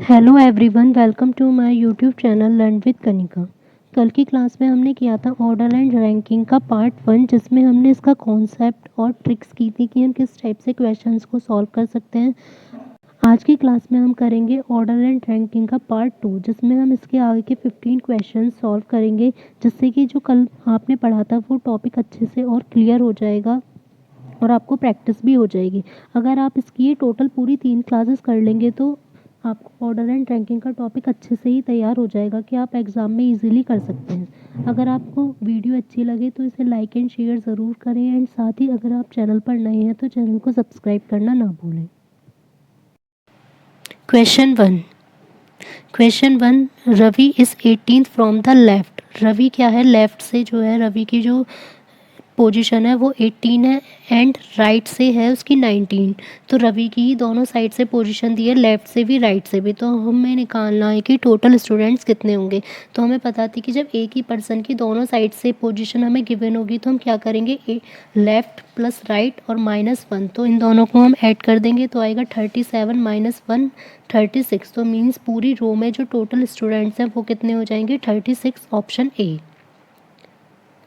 Hello everyone, welcome to my YouTube channel learn with Kanika. कल की class में हमने किया था ऑर्डर एंड रैंकिंग का पार्ट 1, जिसमें हमने इसका कॉन्सेप्ट और ट्रिक्स की थी कि हम किस टाइप से क्वेश्चंस को सॉल्व कर सकते हैं। आज की क्लास में हम करेंगे ऑर्डर एंड रैंकिंग का पार्ट 2, जिसमें हम इसके आगे के 15 क्वेश्चंस सॉल्व करेंगे, जिससे कि जो कल आपने पढ़ा था वो टॉपिक अच्छे से और क्लियर हो जाएगा और आपको प्रैक्टिस भी हो जाएगी। अगर आप इसकी ये टोटल पूरी 3 क्लासेस कर लेंगे तो आपको ऑर्डर एंड रैंकिंग का टॉपिक अच्छे से ही तैयार हो जाएगा कि आप एग्ज़ाम में इजीली कर सकते हैं। अगर आपको वीडियो अच्छी लगे तो इसे लाइक एंड शेयर ज़रूर करें, एंड साथ ही अगर आप चैनल पर नए हैं तो चैनल को सब्सक्राइब करना ना भूलें। Question 1, Ravi is 18th from the left. Ravi क्या है, लेफ्ट से जो है रवि की जो पोजीशन है वो 18 है एंड राइट से है उसकी 19। तो रवि की ही दोनों साइड से पोजीशन दी है, लेफ्ट से भी राइट से भी। तो हमें निकालना है कि टोटल स्टूडेंट्स कितने होंगे। तो हमें पता थी कि जब एक ही पर्सन की दोनों साइड से पोजीशन हमें गिवन होगी तो हम क्या करेंगे, लेफ्ट प्लस राइट और -1, तो इन दोनों को हम ऐड कर देंगे तो आएगा 37 - 1 36। तो मीन्स पूरी रो में जो टोटल स्टूडेंट्स हैं वो कितने हो जाएंगे, 36, option A.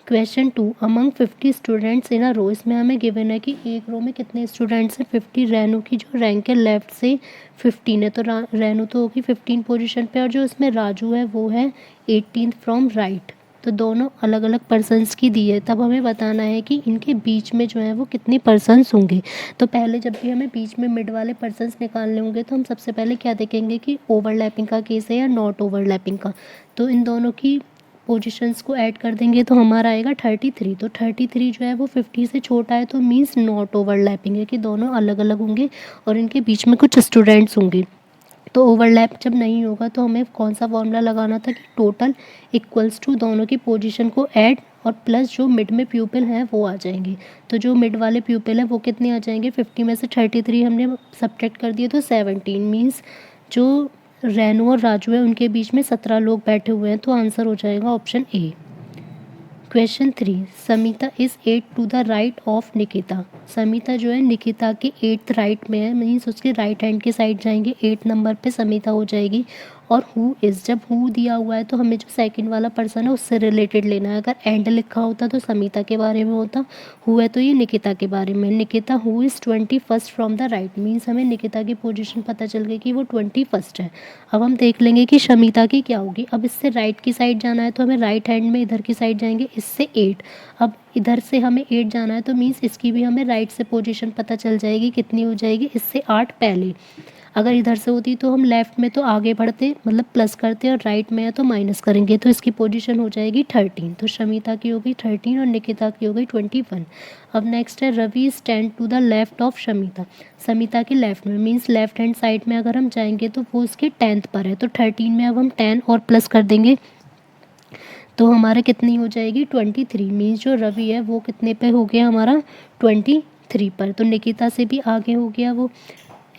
Question 2, among 50 students in a row. इसमें हमें गिवन है कि एक रो में कितने स्टूडेंट्स हैं, 50। रेनू की जो रैंक है लेफ्ट से 15 है, तो रेनू तो होगी 15 पोजीशन पे, और जो इसमें राजू है वो है 18th फ्रॉम राइट। तो दोनों अलग अलग पर्सनस की दी है। तब हमें बताना है कि इनके बीच में जो है वो कितने पर्सनस होंगे। तो पहले जब भी हमें बीच में मिड वाले पर्सनस निकालने होंगे तो हम सबसे पहले क्या देखेंगे कि ओवरलैपिंग का केस है या नॉट ओवरलैपिंग का। तो इन दोनों की पोजीशंस को ऐड कर देंगे तो हमारा आएगा 33। तो 33 जो है वो 50 से छोटा है, तो मीन्स नॉट ओवरलैपिंग है कि दोनों अलग अलग होंगे और इनके बीच में कुछ स्टूडेंट्स होंगे। तो ओवरलैप जब नहीं होगा तो हमें कौन सा फॉर्मूला लगाना था कि टोटल इक्वल्स टू दोनों की पोजीशन को ऐड और प्लस जो मिड में प्यूपिल हैं वो आ जाएंगे। तो जो मिड वाले प्यूपिल हैं वो कितने आ जाएंगे, 50 में से 33 हमने सब्ट्रैक्ट कर दिए तो 17। मीन्स जो रेनू और राजू है उनके बीच में 17 लोग बैठे हुए हैं, तो आंसर हो जाएगा option A. Question 3, Samita is 8 to the right of Nikita. Samita जो है निकिता के 8th राइट में है, मीन्स उसके राइट हैंड के साइड जाएंगे, 8 नंबर पे समिता हो जाएगी। और हु इज़, जब हु दिया हुआ है तो हमें जो सेकंड वाला पर्सन है उससे रिलेटेड लेना है। अगर एंड लिखा होता तो समिता के बारे में होता, हु है तो ये निकिता के बारे में। Nikita who is 21st from the right, means हमें निकिता की पोजीशन पता चल गई कि वो 21st है। अब हम देख लेंगे कि शमिता की क्या होगी। अब इससे राइट की साइड जाना है तो हमें राइट हैंड में इधर की साइड जाएंगे, इससे 8। अब इधर से हमें 8 जाना है तो मीन्स इसकी भी हमें राइट से पोजीशन पता चल जाएगी, कितनी हो जाएगी, इससे 8 पहले। अगर इधर से होती तो हम लेफ़्ट में तो आगे बढ़ते, मतलब प्लस करते, और राइट में है तो माइनस करेंगे, तो इसकी पोजीशन हो जाएगी 13। तो शमिता की हो गई 13 और निकिता की हो गई 21। अब नेक्स्ट है Ravi stand to the left of Shamita. Samita के लेफ्ट में, मीन्स लेफ्ट हैंड साइड में अगर हम जाएंगे तो वो उसके 10th पर है, तो 13 में अब हम 10 और प्लस कर देंगे तो हमारे कितनी हो जाएगी, 23। मीन्स जो रवि है वो कितने पे हो गया हमारा, 23 पर। तो निकिता से भी आगे हो गया वो।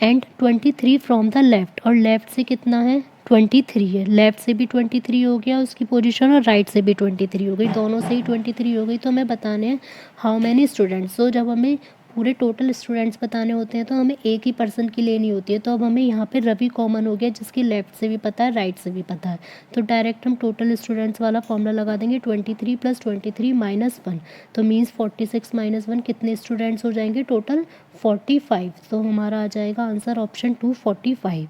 एंड 23 फ्रॉम द लेफ्ट, और लेफ्ट से कितना है, 23 है। लेफ्ट से भी 23 हो गया उसकी पोजीशन, और राइट से भी 23 हो गई, दोनों से ही 23 हो गई। तो हमें बताने हैं हाउ मैनी स्टूडेंट्स। तो जब हमें पूरे टोटल स्टूडेंट्स बताने होते हैं तो हमें एक ही पर्सन की लेनी होती है। तो अब हमें यहाँ पे रवि कॉमन हो गया, जिसकी लेफ्ट से भी पता है राइट से भी पता है। तो डायरेक्ट हम टोटल स्टूडेंट्स वाला फॉर्मूला लगा देंगे, 23 + 23 - 1। तो मीन्स 46 - 1 कितने स्टूडेंट्स हो जाएंगे, टोटल 45। तो हमारा आ जाएगा answer option 2, 45।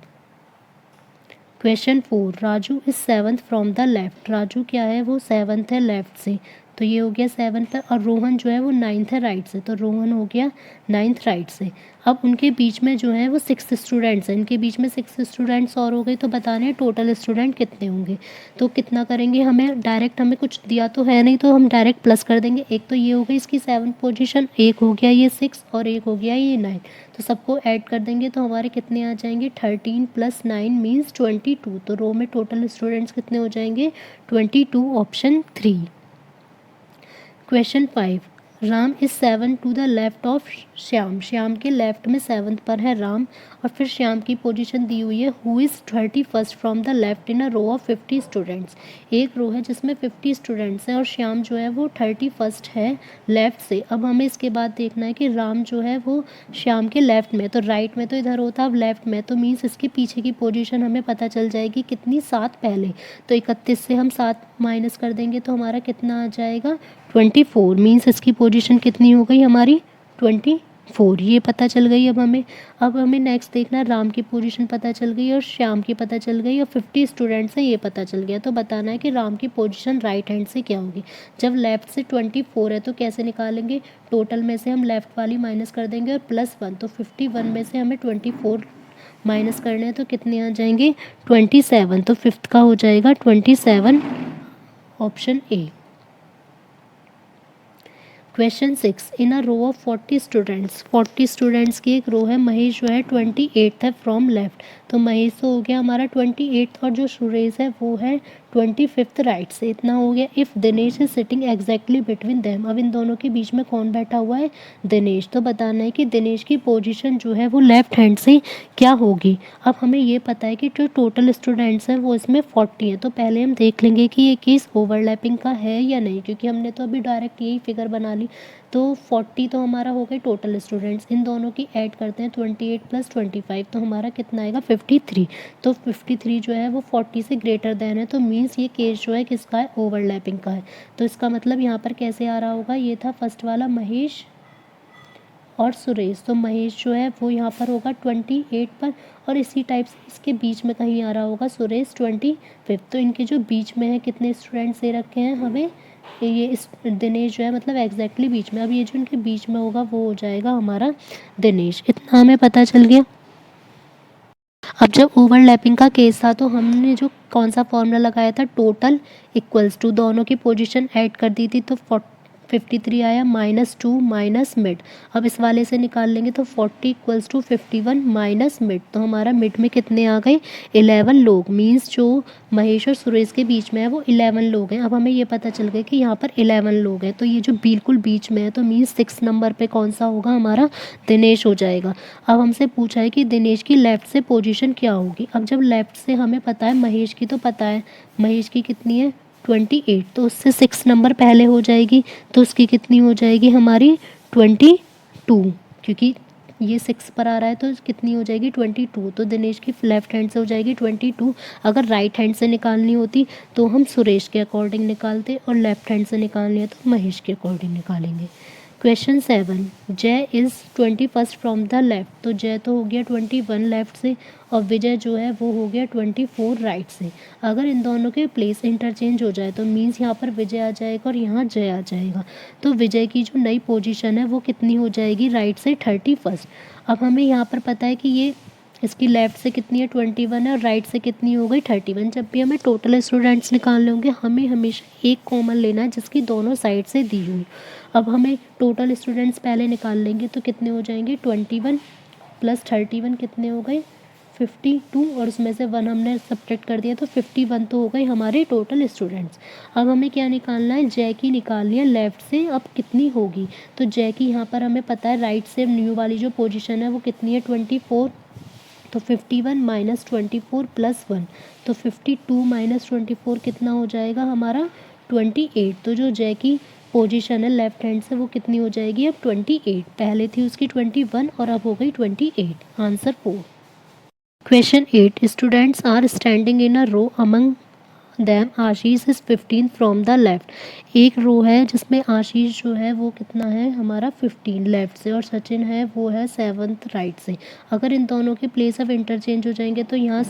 Question 4, Raju is 7th from the left. Raju क्या है, वो 7th है लेफ्ट से, तो ये हो गया 7th। और रोहन जो है वो 9th है राइट से, तो रोहन हो गया 9th राइट से। अब उनके बीच में जो है वो 6 स्टूडेंट्स हैं, इनके बीच में 6 स्टूडेंट्स और हो गए। तो बताने हैं टोटल स्टूडेंट कितने होंगे। तो कितना करेंगे, हमें डायरेक्ट, हमें कुछ दिया तो है नहीं तो हम डायरेक्ट प्लस कर देंगे। एक तो ये हो गई इसकी 7th पोजीशन, एक हो गया ये 6 और एक हो गया ये 9। तो सबको ऐड कर देंगे तो हमारे कितने आ जाएंगे, 13 + 9 मीन्स 22। तो रो में टोटल स्टूडेंट्स कितने हो जाएंगे, 22, option 3। Question 5, Ram is 7 to the left of Shyam, Shyam के लेफ्ट में 7th पर है राम। और फिर श्याम की पोजीशन दी हुई है who is 31st from the left in a row of 50 students. एक रो है जिसमें 50 स्टूडेंट्स हैं और श्याम जो है वो 31st है लेफ्ट से। अब हमें इसके बाद देखना है कि राम जो है वो श्याम के लेफ्ट में, तो राइट में तो इधर होता है, अब लेफ्ट में, तो मीन्स इसके पीछे की पोजीशन हमें पता चल जाएगी कितनी, 7 पहले। तो 31 से हम 7 माइनस कर देंगे तो हमारा कितना आ जाएगा 24। मीन्स इसकी पोजीशन कितनी हो गई हमारी 24, ये पता चल गई। अब हमें नेक्स्ट देखना है, राम की पोजीशन पता चल गई और श्याम की पता चल गई और 50 स्टूडेंट्स हैं ये पता चल गया। तो बताना है कि राम की पोजीशन राइट हैंड से क्या होगी। जब लेफ्ट से 24 है तो कैसे निकालेंगे, टोटल में से हम लेफ्ट वाली माइनस कर देंगे और +1, तो 51 में से हमें 24 माइनस करने हैं तो कितने आ जाएंगे 27, तो फिफ्थ का हो जाएगा 27, option A. Question 6, in a row of 40 students, 40 students की एक रो है, महेश जो है 28th है फ्रॉम लेफ्ट। तो महेश तो हो गया हमारा 28th और जो सुरेश है वो है 25th राइट से, इतना हो गया। If Dinesh is sitting exactly between them, अब इन दोनों के बीच में कौन बैठा हुआ है दिनेश, तो बताना है कि दिनेश की पोजीशन जो है वो लेफ्ट हैंड से क्या होगी। अब हमें ये पता है कि जो टोटल स्टूडेंट्स हैं वो इसमें 40 हैं, तो पहले हम देख लेंगे कि ये केस ओवरलैपिंग का है या नहीं, क्योंकि हमने तो अभी डायरेक्ट यही फिगर बना ली। तो 40 तो हमारा हो गए टोटल स्टूडेंट्स, इन दोनों की ऐड करते हैं 28 + 25, तो हमारा कितना आएगा 53। तो 53 जो है वो 40 से ग्रेटर देन है, तो मीन्स ये केस जो है किसका है ओवरलैपिंग का है। तो इसका मतलब यहाँ पर कैसे आ रहा होगा, ये था फर्स्ट वाला महेश और सुरेश, तो महेश जो है वो यहाँ पर होगा 28 पर और इसी टाइप से इसके बीच में कहीं आ रहा होगा सुरेश 25। तो इनके जो बीच में है कितने स्टूडेंट्स दे रखे हैं हमें, ये इस दिनेश जो है मतलब एग्जैक्टली बीच में, अब ये जो इनके बीच में होगा वो हो जाएगा हमारा दिनेश, इतना हमें पता चल गया। अब जब ओवरलैपिंग का केस था तो हमने जो कौन सा फॉर्मूला लगाया था, टोटल इक्वल्स टू, दोनों की पोजीशन ऐड कर दी थी तो 53 आया -2 माइनस मिड। अब इस वाले से निकाल लेंगे तो 40 = 51 माइनस मिड, तो हमारा मिड में कितने आ गए 11 लोग, मीन्स जो महेश और सुरेश के बीच में है वो 11 लोग हैं। अब हमें ये पता चल गया कि यहाँ पर 11 लोग हैं, तो ये जो बिल्कुल बीच में है तो मीन्स 6 नंबर पे कौन सा होगा हमारा दिनेश हो जाएगा। अब हमसे पूछा है कि दिनेश की लेफ़्ट से पोजीशन क्या होगी। अब जब लेफ़्ट से हमें पता है, महेश की तो पता है, महेश की कितनी है 28, तो उससे 6 नंबर पहले हो जाएगी, तो उसकी कितनी हो जाएगी हमारी 22, क्योंकि ये 6 पर आ रहा है तो कितनी हो जाएगी 22, तो दिनेश की लेफ्ट हैंड से हो जाएगी 22। अगर राइट हैंड से निकालनी होती तो हम सुरेश के अकॉर्डिंग निकालते और लेफ्ट हैंड से निकालनी है तो महेश के अकॉर्डिंग निकालेंगे। क्वेश्चन 7, जय is 21st from the left, तो जय तो हो गया 21 लेफ्ट से और विजय जो है वो हो गया 24 राइट से। अगर इन दोनों के प्लेस इंटरचेंज हो जाए तो मीन्स यहाँ पर विजय आ जाएगा और यहाँ जय आ जाएगा, तो विजय की जो नई पोजीशन है वो कितनी हो जाएगी राइट से 31st। अब हमें यहाँ पर पता है कि ये इसकी लेफ़्ट से कितनी है 21 है और राइट से कितनी हो गई 31। जब भी हमें टोटल स्टूडेंट्स निकालने होंगे हमें हमेशा एक कॉमन लेना है जिसकी दोनों साइड से दी हुई। अब हमें टोटल स्टूडेंट्स पहले निकाल लेंगे तो कितने हो जाएंगे 21 + 31 कितने हो गए 52 और उसमें से 1 हमने सब्ट्रैक्ट कर दिया तो 51 तो हो गए हमारे टोटल स्टूडेंट्स। अब हमें क्या निकालना है, जय की निकालनी है लेफ़्ट से, अब कितनी होगी, तो जय की यहाँ पर हमें पता है राइट से न्यू वाली जो पोजीशन है वो कितनी है 24, तो 51 - 24 + 1, तो 52 - 24 कितना हो जाएगा हमारा 28। तो जो जय की पोजीशन है लेफ्ट हैंड से वो कितनी हो जाएगी अब 28, पहले थी उसकी 21 और अब हो गई 28, answer 4। Question 8, students are standing in a row among them Ashish is 15 from the left. एक रो है जिसमें आशीष जो है वो कितना है हमारा 15 लेफ्ट से और सचिन है वो है 7th राइट से। अगर इन दोनों के प्लेस ऑफ इंटरचेंज हो जाएंगे तो यहाँ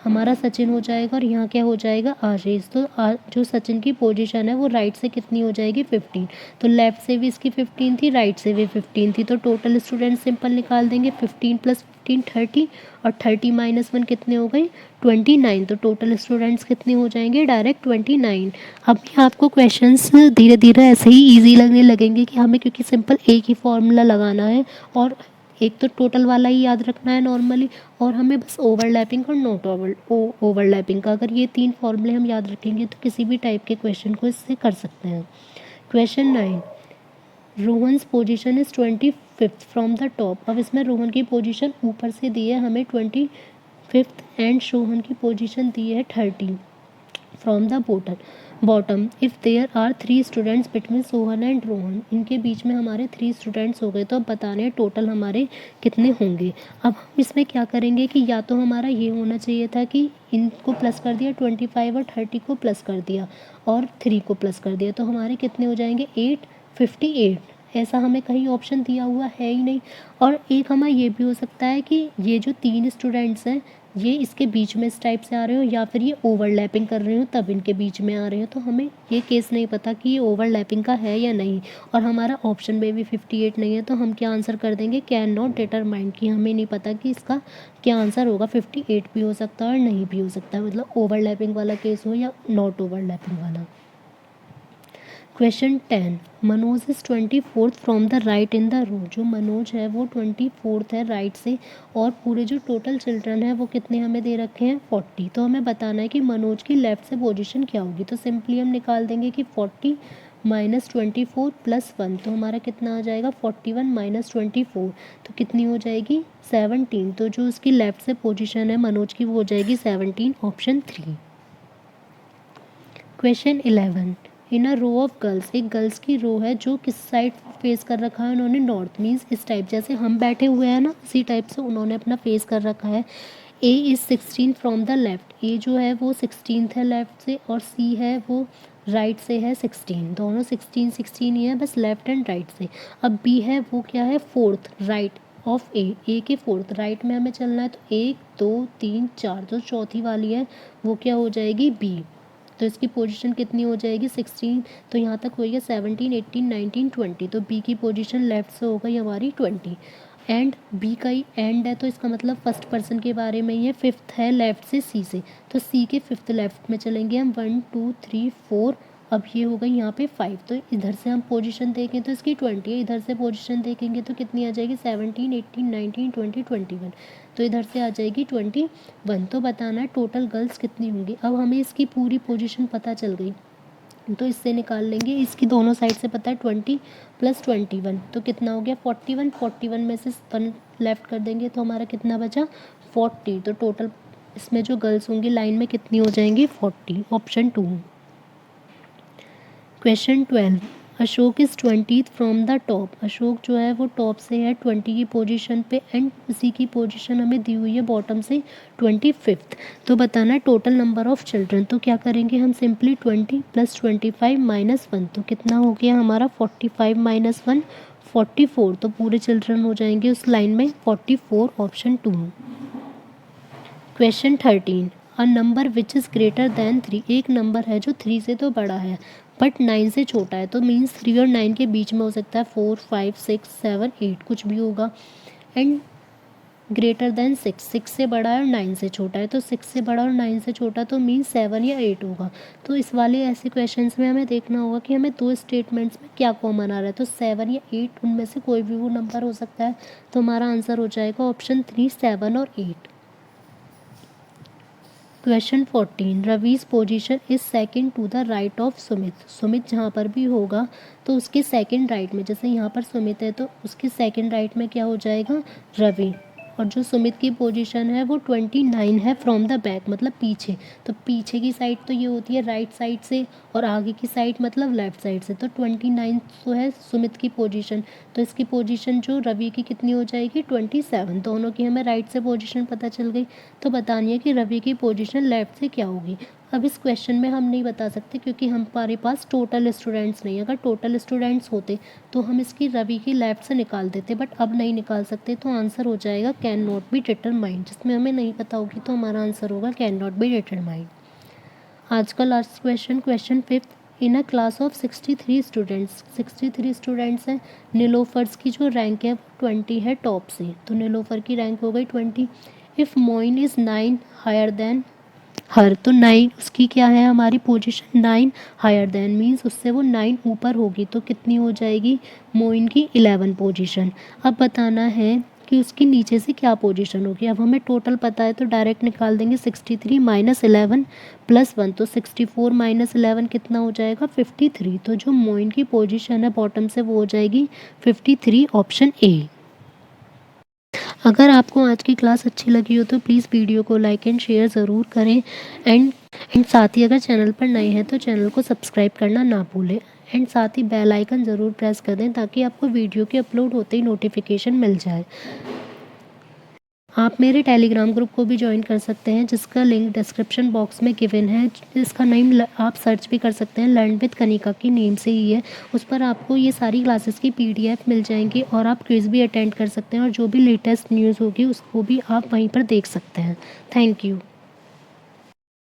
हमारा सचिन हो जाएगा और यहाँ क्या हो जाएगा आशीष। तो जो सचिन की पोजीशन है वो राइट से कितनी हो जाएगी 15, तो लेफ्ट से भी इसकी 15 थी राइट से भी 15 थी, तो टोटल स्टूडेंट सिंपल निकाल देंगे 15 + 15 30 और 30 - 1 कितने हो गए 29, तो टोटल स्टूडेंट्स कितने हो जाएंगे डायरेक्ट 29। अब ये आपको क्वेश्चंस धीरे धीरे ऐसे ही इजी लगने लगेंगे कि हमें क्योंकि सिंपल एक ही फॉर्मूला लगाना है और एक तो टोटल वाला ही याद रखना है नॉर्मली और हमें बस ओवरलैपिंग और नॉट ओवरलैपिंग का, अगर ये 3 फॉर्मूले हम याद रखेंगे तो किसी भी टाइप के क्वेश्चन को इससे कर सकते हैं। Question 9, Rohan's position is 25th from the top. अब इसमें रोहन की पोजीशन ऊपर से दी है हमें 25th एंड सोहन की पोजीशन दी है 30 from the bottom. If there are 3 students between Sohan and Rohan, इनके बीच में हमारे 3 स्टूडेंट्स हो गए, तो अब बताने टोटल हमारे कितने होंगे। अब हम इसमें क्या करेंगे कि या तो हमारा ये होना चाहिए था कि इनको प्लस कर दिया 25 और 30 को प्लस कर दिया और 3 को प्लस कर दिया, तो हमारे कितने हो जाएंगे 858। ऐसा हमें कहीं ऑप्शन दिया हुआ है ही नहीं। और एक हमारा ये भी हो सकता है कि ये जो 3 स्टूडेंट्स हैं ये इसके बीच में इस टाइप से आ रहे हो या फिर ये ओवरलैपिंग कर रहे हो तब इनके बीच में आ रहे हो, तो हमें ये केस नहीं पता कि ये ओवरलैपिंग का है या नहीं। और हमारा ऑप्शन में भी 58 नहीं है, तो हम क्या आंसर कर देंगे कैन नॉट डिटरमाइन, कि हमें नहीं पता कि इसका क्या आंसर होगा। 58 भी हो सकता है और नहीं भी हो सकता है, मतलब ओवरलैपिंग वाला केस हो या नॉट ओवरलैपिंग वाला। Question 10, Manoj is 24th from the right in the row. जो मनोज है वो 24th है राइट से, और पूरे जो टोटल चिल्ड्रन है वो कितने हमें दे रखे हैं 40। तो हमें बताना है कि मनोज की लेफ्ट से पोजीशन क्या होगी। तो सिंपली हम निकाल देंगे कि 40 माइनस 24 प्लस 1, तो हमारा कितना आ जाएगा 41 माइनस 24, तो कितनी हो जाएगी 17। तो जो उसकी लेफ्ट से पोजीशन है मनोज की वो हो जाएगी 17, option 3। Question 11, in a row of girls, एक गर्ल्स की रो है जो किस साइड फेस कर रखा है उन्होंने नॉर्थ, मीन्स इस टाइप जैसे हम बैठे हुए हैं ना इसी टाइप से उन्होंने अपना फेस कर रखा है। A is 16 from the left, A जो है वो 16th है लेफ्ट से और सी है वो राइट से है 16, दोनों 16 ही है बस लेफ्ट एंड राइट से। अब बी है वो क्या है 4th राइट ऑफ ए के 4th राइट में हमें चलना है, तो 1 2 3 4 जो चौथी वाली है वो क्या हो जाएगी बी। तो इसकी पोजीशन कितनी हो जाएगी 16, तो यहाँ तक हो गया 17 18 19 20, तो बी की पोजीशन लेफ्ट से हो गई हमारी 20। एंड बी का ही एंड है तो इसका मतलब फर्स्ट पर्सन के बारे में ही है, 5th है लेफ्ट से सी से, तो सी के 5th लेफ्ट में चलेंगे हम 1 2 3 4। अब ये हो गई यहाँ पे 5, तो इधर से हम पोजीशन देखें तो इसकी 20 है, इधर से पोजीशन देखेंगे तो कितनी आ जाएगी 17 18 19 20 21, तो इधर से आ जाएगी 21। तो बताना है टोटल गर्ल्स कितनी होंगी। अब हमें इसकी पूरी पोजीशन पता चल गई तो इससे निकाल लेंगे, इसकी दोनों साइड से पता है 20 प्लस 21, तो कितना हो गया 41। 41 में से 1 लेफ्ट कर देंगे तो हमारा कितना बचा 40, तो टोटल इसमें जो गर्ल्स होंगी लाइन में कितनी हो जाएंगी 40, option 2। Question 12, Ashok is 20th from the top, Ashok जो है वो टॉप से है 20 की पोजीशन पे एंड उसी की पोजीशन हमें दी हुई है बॉटम से 25th। तो बताना है टोटल नंबर ऑफ चिल्ड्रन, तो क्या करेंगे हम सिंपली 20 प्लस 25 माइनस 1, तो कितना हो गया हमारा 45 माइनस 1 44, तो पूरे चिल्ड्रन हो जाएंगे उस लाइन में 44, option 2। Question 13, a number which is greater than 3, एक नंबर है जो 3 से तो बड़ा है बट 9 से छोटा है, तो मीन्स 3 और 9 के बीच में हो सकता है 4 5 6 7 8 कुछ भी होगा, एंड ग्रेटर दैन 6, 6 से बड़ा है और 9 से छोटा है, तो 6 से बड़ा और 9 से छोटा तो मीन्स 7 या 8 होगा। तो इस वाले ऐसे क्वेश्चंस में हमें देखना होगा कि हमें दो स्टेटमेंट्स में क्या कॉमन आ रहा है, तो 7 या 8 उनमें से कोई भी वो नंबर हो सकता है, तो हमारा आंसर हो जाएगा ऑप्शन 3 7 और 8। Question 14, Ravi's position is second to the right of Sumit, Sumit जहाँ पर भी होगा तो उसके सेकंड राइट में, जैसे यहाँ पर सुमित है तो उसके सेकंड राइट में क्या हो जाएगा रवि, और जो सुमित की पोजीशन है वो 29 है फ्रॉम द बैक, मतलब पीछे, तो पीछे की साइड तो ये होती है राइट साइड से और आगे की साइड मतलब लेफ्ट साइड से, तो 29 तो है सुमित की पोजीशन, तो इसकी पोजीशन जो रवि की कितनी हो जाएगी 27, दोनों की हमें राइट से पोजीशन पता चल गई। तो बतानी है कि रवि की पोजीशन लेफ्ट से क्या होगी। अब इस क्वेश्चन में हम नहीं बता सकते क्योंकि हमारे पास टोटल स्टूडेंट्स नहीं, अगर टोटल स्टूडेंट्स होते तो हम इसकी रवि की लेफ्ट से निकाल देते, बट अब नहीं निकाल सकते, तो आंसर हो जाएगा कैन नॉट बी डिटरमाइंड, जिसमें हमें नहीं पता होगी तो हमारा आंसर होगा कैन नॉट बी डिटरमाइंड। आज का last question, question 5, in a class of 63 students, 63 students हैं, नीलोफर्स की जो रैंक है वो 20 है टॉप से, तो नीलोफर की रैंक हो गई 20। If Moin is 9 higher than her, तो 9 उसकी क्या है हमारी पोजीशन 9 हायर देन मीन्स उससे वो 9 ऊपर होगी, तो कितनी हो जाएगी मोइन की 11 पोजीशन। अब बताना है कि उसकी नीचे से क्या पोजीशन होगी। अब हमें टोटल पता है तो डायरेक्ट निकाल देंगे 63 माइनस 11 प्लस 1, तो 64 माइनस 11 कितना हो जाएगा 53। तो जो मोइन की पोजीशन है बॉटम से वो हो जाएगी 53, ऑप्शन ए। अगर आपको आज की क्लास अच्छी लगी हो तो प्लीज़ वीडियो को लाइक एंड शेयर ज़रूर करें। एंड साथ ही अगर चैनल पर नए हैं तो चैनल को सब्सक्राइब करना ना भूलें। एंड साथ ही बेल आइकन ज़रूर प्रेस कर दें ताकि आपको वीडियो के अपलोड होते ही नोटिफिकेशन मिल जाए। आप मेरे टेलीग्राम ग्रुप को भी ज्वाइन कर सकते हैं जिसका लिंक डिस्क्रिप्शन बॉक्स में गिवन है। इसका नेम आप सर्च भी कर सकते हैं, लर्न विद कनिका की नेम से ही है। उस पर आपको ये सारी क्लासेस की PDF मिल जाएंगी और आप क्विज़ भी अटेंड कर सकते हैं और जो भी लेटेस्ट न्यूज़ होगी उसको भी आप वहीं पर देख सकते हैं। Thank you.